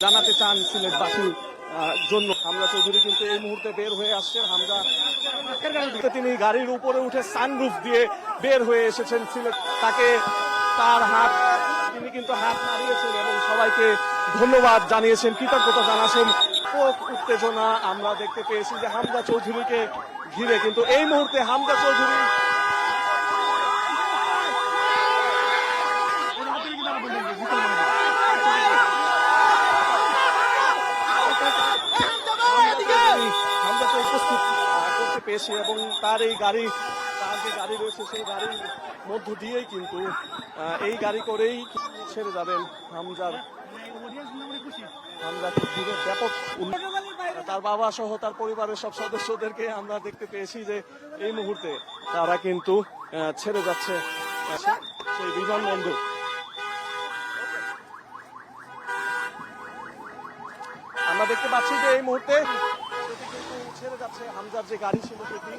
জানাতে চান সিলেটবাসীর জন্য। হামজা চৌধুরী কিন্তু এই মুহূর্তে বের হয়ে আসছেন। হামজা তিনি গাড়ির উপরে উঠে সানরুফ দিয়ে বের হয়ে এসেছেন সিলেট। তাকে তার হাত তিনি কিন্তু হাত নাড়িয়েছেন এবং সবাইকে ধন্যবাদ জানিয়েছেন, কৃতজ্ঞতা জানাচ্ছেন। উত্তেজনা আমরা দেখতে পেয়েছি যে হামজা চৌধুরীকে ঘিরে, কিন্তু এই মুহূর্তে হামজা চৌধুরী উপস্থিত করতে পেয়েছি এবং তার এই গাড়ি, তার যে গাড়ি রয়েছে সেই গাড়ির মধ্য দিয়েই কিন্তু এই গাড়ি করেই ছেড়ে যাবেন হামজার চৌধুরীর ব্যাপক। তার বাবা সহ তার পরিবারের সব সদস্যদেরকে আমরা দেখতে পেয়েছি যে এই মুহূর্তে তারা কিন্তু ছেড়ে যাচ্ছে সেই বিমানবন্দর। আমরা দেখতে পাচ্ছি যে এই মুহূর্তে ছেড়ে যাচ্ছে হামজার যে গাড়ি ছিল সেটি।